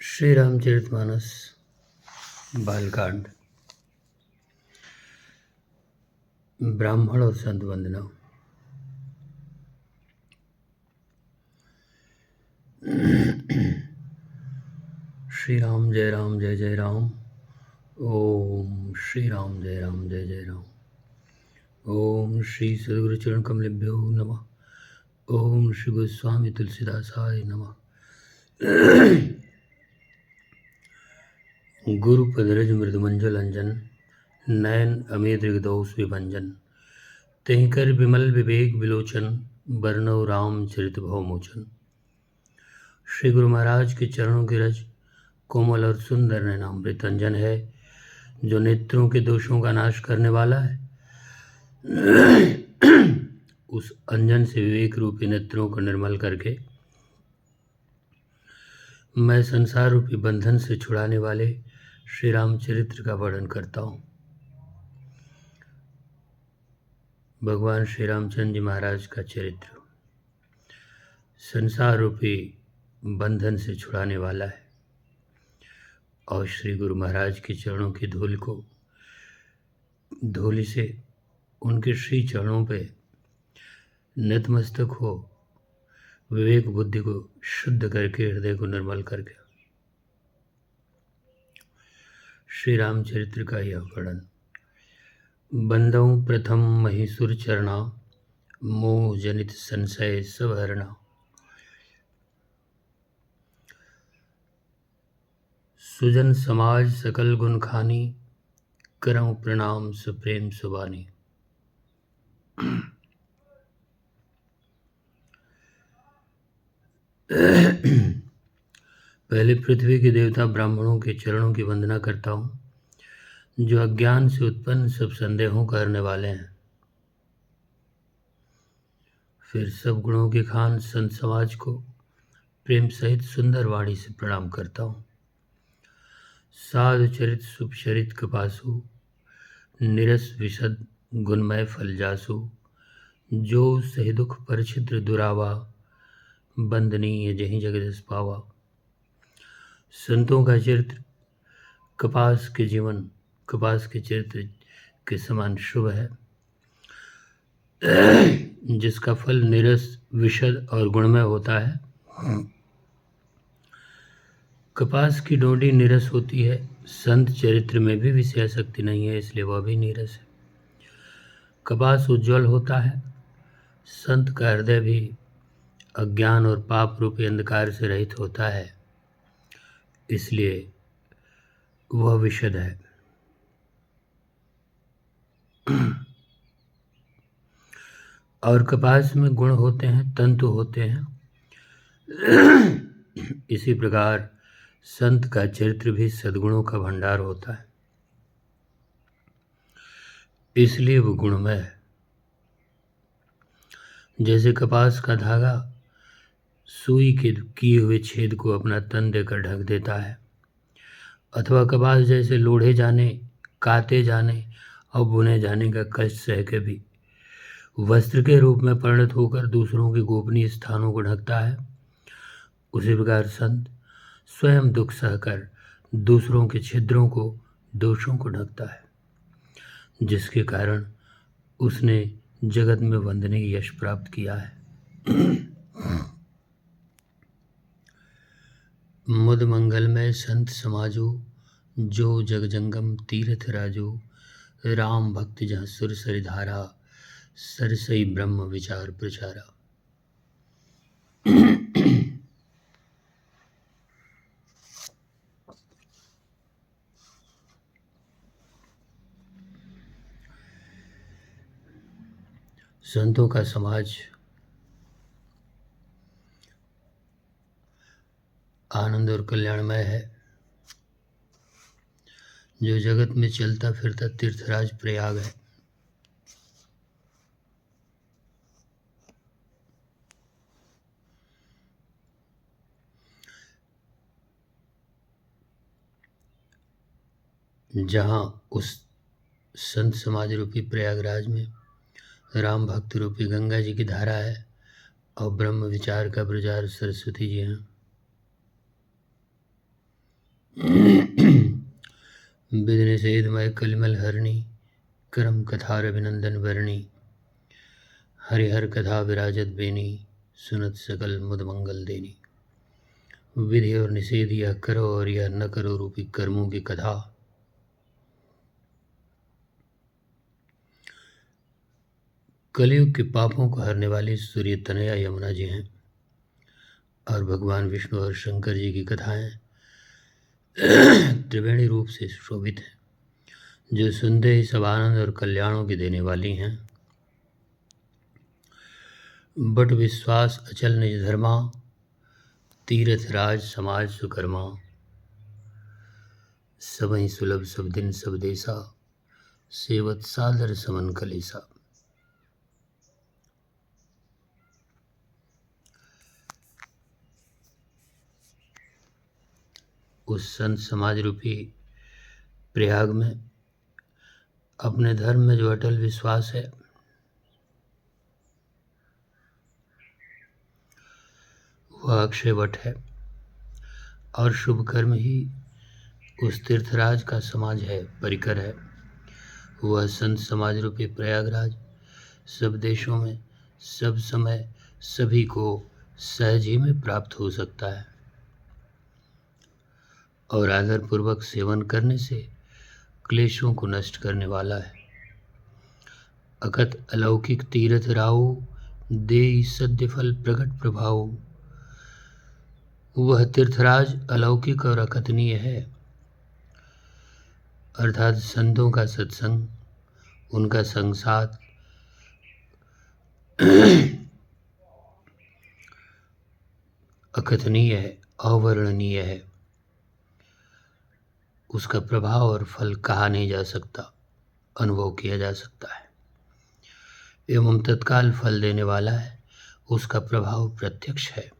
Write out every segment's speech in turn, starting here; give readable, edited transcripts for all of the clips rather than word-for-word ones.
श्री रामचरितमानस बालकांड। ब्राह्मण और संत वंदना। श्री राम जय जय राम। ओम श्री राम जय जय राम। ओम श्री सद्गुरु चरण कमलेभ्यो नमः। ओम श्री गोस्वामी तुलसीदासाय नमः। गुरु पदरज मृदुमंजल अंजन, नयन अमेदृग दोष विभंजन। तहि कर विमल विवेक विलोचन, बरनौ राम चरित भवमोचन। श्री गुरु महाराज के चरणों की रज कोमल और सुंदर नैनामृत अंजन है, जो नेत्रों के दोषों का नाश करने वाला है। उस अंजन से विवेक रूपी नेत्रों को निर्मल करके मैं संसार रूपी बंधन से छुड़ाने वाले श्री रामचरित्र का वर्णन करता हूँ। भगवान श्री रामचंद्र जी महाराज का चरित्र संसार रूपी बंधन से छुड़ाने वाला है और श्री गुरु महाराज के चरणों की धूलि से उनके श्री चरणों पे नतमस्तक हो विवेक बुद्धि को शुद्ध करके हृदय को निर्मल करके श्री रामचरित्र का यह वर्णन। बंदौ प्रथम महीसुर चरणा, मोह जनित संशय सब हरणा। सुजन समाज सकल गुण खानी, करऊं प्रणाम सुप्रेम सुबानी। पहले पृथ्वी के देवता ब्राह्मणों के चरणों की वंदना करता हूँ, जो अज्ञान से उत्पन्न सब संदेहों करने वाले हैं। फिर सब गुणों के खान संत समाज को प्रेम सहित सुंदर वाणी से प्रणाम करता हूँ। साधु चरित सुपचरित कपासु, निरस विशद गुणमय फल जासु। जो सहि दुख पर छिद्र दुरावा, बंदनीय जहीं जगदीश पावा। संतों का चरित्र कपास के चरित्र के समान शुभ है, जिसका फल निरस विशद और गुणमय होता है। कपास की डोडी निरस होती है, संत चरित्र में भी विषय शक्ति नहीं है, इसलिए वह भी निरस है। कपास उज्ज्वल होता है, संत का हृदय भी अज्ञान और पाप रूपी अंधकार से रहित होता है, इसलिए वह विशद है। और कपास में गुण होते हैं, तंतु होते हैं। इसी प्रकार संत का चरित्र भी सद्गुणों का भंडार होता है, इसलिए वो गुणमय है। जैसे कपास का धागा सुई के किए हुए छेद को अपना तन देकर ढक देता है, अथवा कपास जैसे लोढ़े जाने, काते जाने और बुने जाने का कष्ट सह के भी वस्त्र के रूप में परिणत होकर दूसरों के गोपनीय स्थानों को ढकता है, उसी प्रकार संत स्वयं दुख सहकर दूसरों के छिद्रों को, दोषों को ढकता है, जिसके कारण उसने जगत में वंदनीय यश प्राप्त किया है। मुद मंगलमय संत समाजो, जो जगजंगम तीर्थ राजो। राम भक्त जहाँ सुर सरिधारा, सरसई ब्रह्म विचार प्रचारा। संतों का समाज आनंद और कल्याणमय है, जो जगत में चलता फिरता तीर्थराज प्रयाग है। जहाँ उस संत समाज रूपी प्रयागराज में राम भक्त रूपी गंगा जी की धारा है और ब्रह्म विचार का प्रचार सरस्वती जी हैं। विधि निषेधमय कलिमल हरणी करम कथार अभिनंदन वर्णी हरिहर कथा विराजत बेनी सुनत सकल मुद मंगल देनी। विधि और निषेध यह करो और यह न करो रूपी कर्मों की कथा कलयुग के पापों को हरने वाली सूर्य तनया यमुना जी हैं और भगवान विष्णु और शंकर जी की कथाएं त्रिवेणी रूप से शोभित हैं, जो सुनते ही सब आनंद और कल्याणों की देने वाली हैं। बट विश्वास अचल निज धर्मा तीर्थ राज समाज सुकर्मा सबहि सुलभ सब दिन सब देसा सेवत सादर समन कलेसा। उस संत समाज रूपी प्रयाग में अपने धर्म में जो अटल विश्वास है, वह अक्षय वट है और शुभ कर्म ही उस तीर्थराज का समाज है, परिकर है। वह संत समाज रूपी प्रयागराज सब देशों में सब समय सभी को सहज ही में प्राप्त हो सकता है और आदरपूर्वक सेवन करने से क्लेशों को नष्ट करने वाला है। अकथ अलौकिक तीर्थ राऊ देई सद्य फल प्रकट प्रभाव। वह तीर्थराज अलौकिक और अकथनीय है, अर्थात संतों का सत्संग, उनका संग साथ अकथनीय है, अवर्णनीय है। उसका प्रभाव और फल कहा नहीं जा सकता, अनुभव किया जा सकता है एवं तत्काल फल देने वाला है। उसका प्रभाव प्रत्यक्ष है।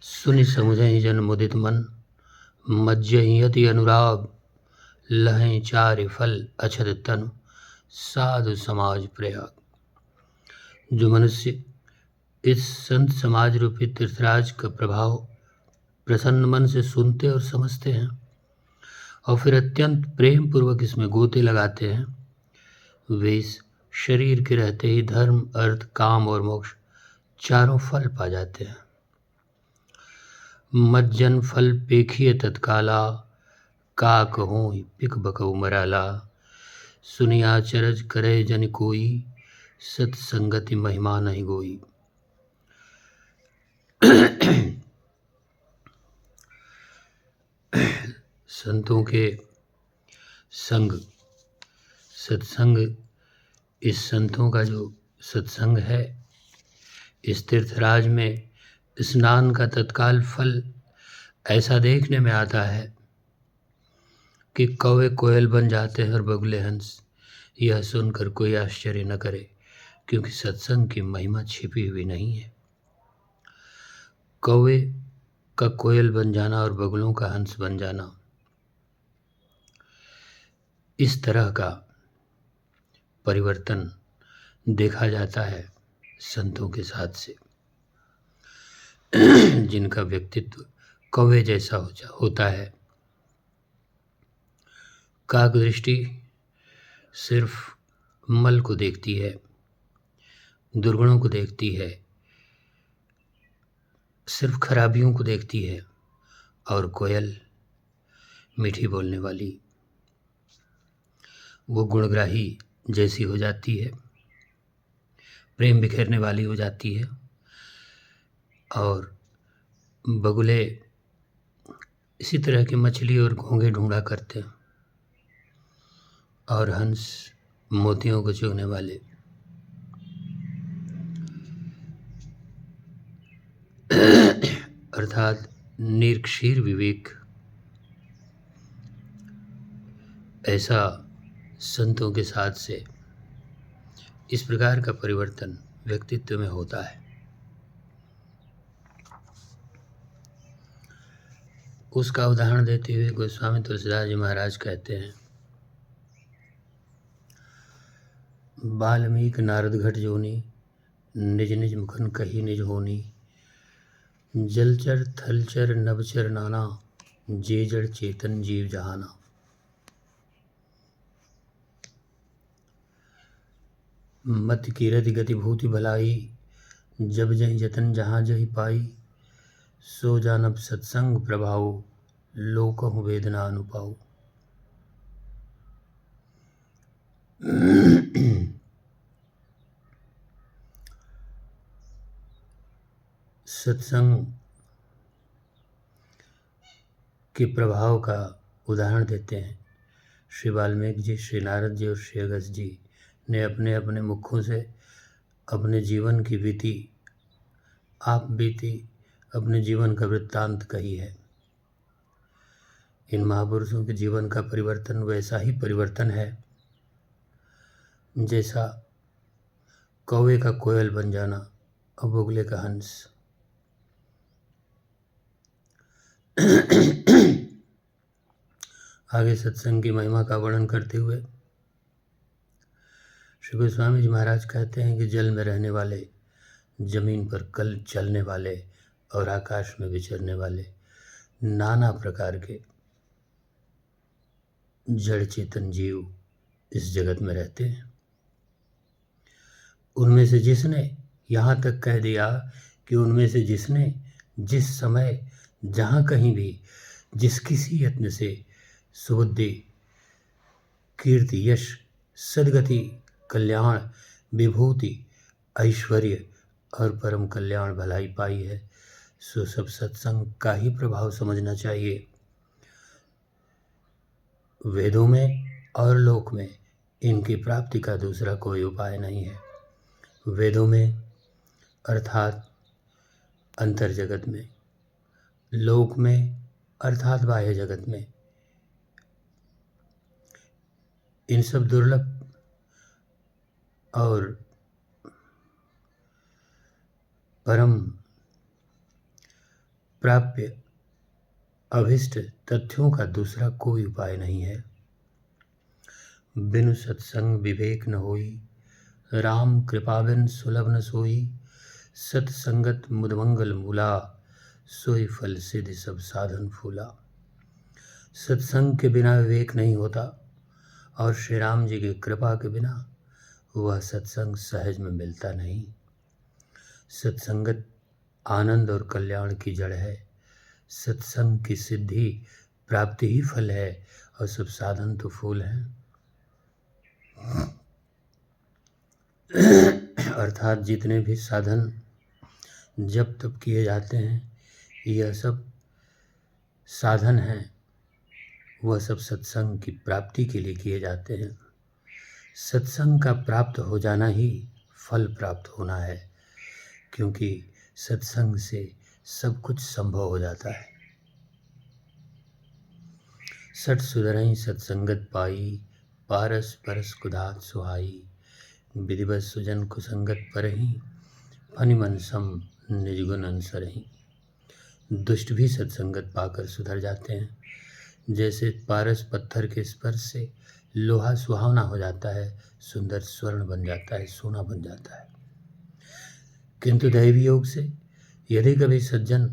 सुनि समुझहि जन मुदित मन मज्जहि अति अनुराग लहें चारि फल अछत तनु साधु समाज प्रयाग। जो मनुष्य इस संत समाज रूपी तीर्थराज का प्रभाव प्रसन्न मन से सुनते और समझते हैं और फिर अत्यंत प्रेम पूर्वक इसमें गोते लगाते हैं, वे इस शरीर के रहते ही धर्म, अर्थ, काम और मोक्ष चारों फल पा जाते हैं। मज्जन फल पेखिए तत्काला का कहूँ पिक बकऊ मराला। सुनिया चरज करे जन कोई सत्संगति महिमा नहीं गोई। संतों के संग, सत्संग, इस संतों का जो सत्संग है, इस तीर्थराज में स्नान का तत्काल फल ऐसा देखने में आता है कि कौवे कोयल बन जाते हैं और बगुले हंस। यह सुनकर कोई आश्चर्य न करे, क्योंकि सत्संग की महिमा छिपी हुई नहीं है। कौवे का कोयल बन जाना और बगुलों का हंस बन जाना, इस तरह का परिवर्तन देखा जाता है संतों के साथ से, जिनका व्यक्तित्व कौवे जैसा होता है। काक दृष्टि सिर्फ मल को देखती है, दुर्गुणों को देखती है, सिर्फ खराबियों को देखती है, और कोयल मीठी बोलने वाली, वो गुणग्राही जैसी हो जाती है, प्रेम बिखेरने वाली हो जाती है। और बगुले इसी तरह की मछली और घोंघे ढूंढा करते हैं, और हंस मोतियों को चुगने वाले। अर्थात निरक्षीर विवेक, ऐसा संतों के साथ से इस प्रकार का परिवर्तन व्यक्तित्व में होता है। उसका उदाहरण देते हुए गोस्वामी तुलसीदास जी महाराज कहते हैं, वाल्मीकि नारद घट जोनी निज निज मुखन कही निज होनी। जलचर थलचर नभचर नाना जे जड़ चेतन जीव जहाना। मत कीरति गति भूति भलाई, जब जहि जतन जहाँ जहि पाई। सो जानब सत्संग प्रभाव, लोकहु वेदना अनुपाऊ। सत्संग के प्रभाव का उदाहरण देते हैं श्री वाल्मीकि जी, श्री नारद जी और श्री अगस्त्य जी ने अपने अपने मुखों से अपने जीवन की बीती, आप बीती अपने जीवन का वृत्तांत कही है। इन महापुरुषों के जीवन का परिवर्तन वैसा ही परिवर्तन है जैसा कौवे का कोयल बन जाना और बोगले का हंस। आगे सत्संग की महिमा का वर्णन करते हुए श्री गोस्वामी जी महाराज कहते हैं कि जल में रहने वाले, जमीन पर कल चलने वाले और आकाश में विचरने वाले नाना प्रकार के जड़ चेतन जीव इस जगत में रहते हैं। उनमें से जिसने, यहाँ तक कह दिया कि उनमें से जिसने जिस समय जहाँ कहीं भी जिस किसी यत्न से सुबुद्धि, कीर्ति, यश, सद्गति, कल्याण, विभूति, ऐश्वर्य और परम कल्याण भलाई पाई है, सो सब सत्संग का ही प्रभाव समझना चाहिए। वेदों में और लोक में इनकी प्राप्ति का दूसरा कोई उपाय नहीं है। वेदों में अर्थात अंतर जगत में, लोक में अर्थात बाह्य जगत में, इन सब दुर्लभ और परम प्राप्य अभिष्ट तथ्यों का दूसरा कोई उपाय नहीं है। बिनु सत्संग विवेक न होई, राम कृपा बिन सुलभ न सोई। सत्संगत मुदमंगल मूला, सोई फल सिद्धि सब साधन फूला। सत्संग के बिना विवेक नहीं होता और श्री राम जी की कृपा के बिना वह सत्संग सहज में मिलता नहीं। सत्संगत आनंद और कल्याण की जड़ है। सत्संग की सिद्धि प्राप्ति ही फल है और सब साधन तो फूल हैं। अर्थात जितने भी साधन जब तब किए जाते हैं, यह सब साधन हैं, वह सब सत्संग की प्राप्ति के लिए किए जाते हैं। सत्संग का प्राप्त हो जाना ही फल प्राप्त होना है, क्योंकि सत्संग से सब कुछ संभव हो जाता है। सठ सुधरई सत्संगत पाई, पारस परस कुधात सुहाई। विधिवत सुजन कुसंगत परहि, फनि मन सम निज गुण अनसरहि। दुष्ट भी सत्संगत पाकर सुधर जाते हैं। जैसे पारस पत्थर के स्पर्श से लोहा सुहावना हो जाता है, सुंदर स्वर्ण बन जाता है, सोना बन जाता है। किंतु दैवी योग से यदि कभी सज्जन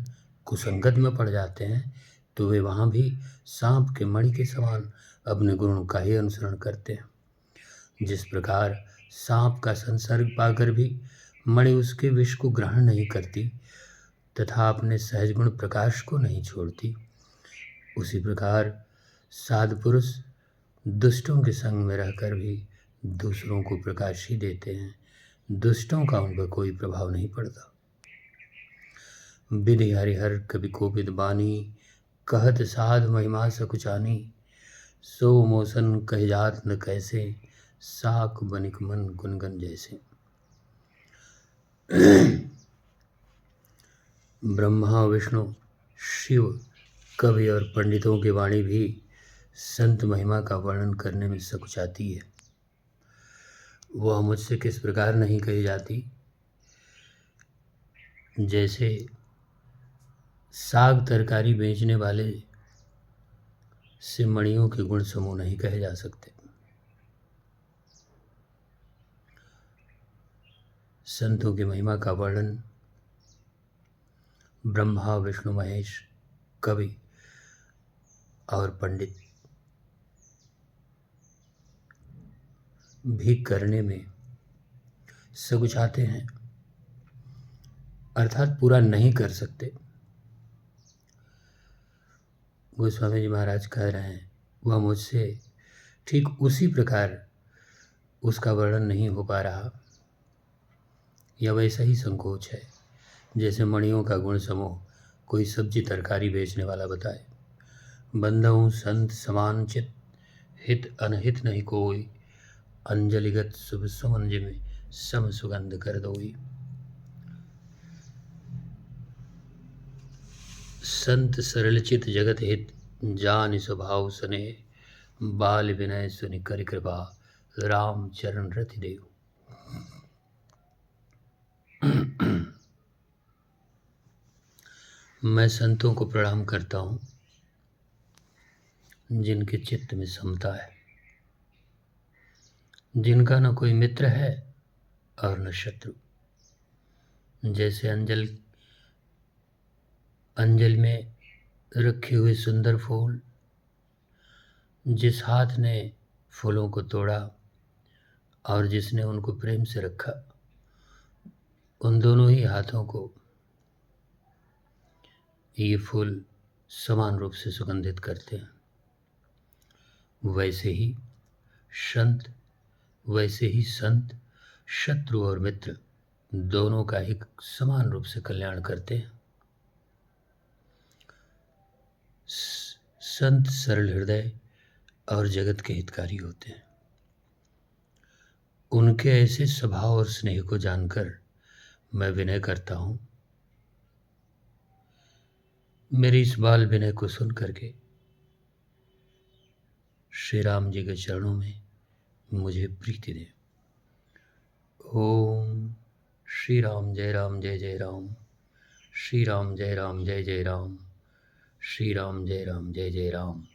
कुसंगत में पड़ जाते हैं तो वे वहाँ भी सांप के मणि के समान अपने गुणों का ही अनुसरण करते हैं। जिस प्रकार सांप का संसर्ग पाकर भी मणि उसके विष को ग्रहण नहीं करती तथा अपने सहज गुण प्रकाश को नहीं छोड़ती, उसी प्रकार साधु पुरुष दुष्टों के संग में रहकर भी दूसरों को प्रकाश ही देते हैं। दुष्टों का उन पर कोई प्रभाव नहीं पड़ता। विधि हरिहर कवि कोपित बानी, कहत साध महिमा सकुचानी। सो मोसन कह जात न कैसे, साक बनिक मन गुनगन जैसे। ब्रह्मा, विष्णु, शिव, कवि और पंडितों की वाणी भी संत महिमा का वर्णन करने में सकुचाती है। वह मुझसे किस प्रकार नहीं कही जाती, जैसे साग तरकारी बेचने वाले से मणियों के गुण समूह नहीं कहे जा सकते। संतों की महिमा का वर्णन ब्रह्मा, विष्णु, महेश, कवि और पंडित भी करने में सकुचाते हैं, अर्थात पूरा नहीं कर सकते। गोस्वामी जी महाराज कह रहे हैं वह मुझसे ठीक उसी प्रकार उसका वर्णन नहीं हो पा रहा, या वैसा ही संकोच है जैसे मणियों का गुण समूह कोई सब्जी तरकारी बेचने वाला बताए। बंधुओं संत समान चित, हित अनहित नहीं कोई, अंजलिगत शुभ सुमन जिम सम सुगंध कर दोई। संत सरल चित जगत हित, जान स्वभाव सने, बाल विनय सुनि कर कृपा, राम चरण रति देव। मैं संतों को प्रणाम करता हूँ जिनके चित्त में समता है, जिनका न कोई मित्र है और न शत्रु। जैसे अंजल में रखे हुए सुंदर फूल, जिस हाथ ने फूलों को तोड़ा और जिसने उनको प्रेम से रखा, उन दोनों ही हाथों को ये फूल समान रूप से सुगंधित करते हैं। वैसे ही संत शत्रु और मित्र दोनों का ही समान रूप से कल्याण करते हैं। संत सरल हृदय और जगत के हितकारी होते हैं। उनके ऐसे स्वभाव और स्नेह को जानकर मैं विनय करता हूँ। मेरी इस बाल विनय को सुन करके श्री राम जी के चरणों में मुझे प्रीति दे। ओम श्री राम जय जय राम, श्री राम जय जय राम, श्री राम जय जय राम।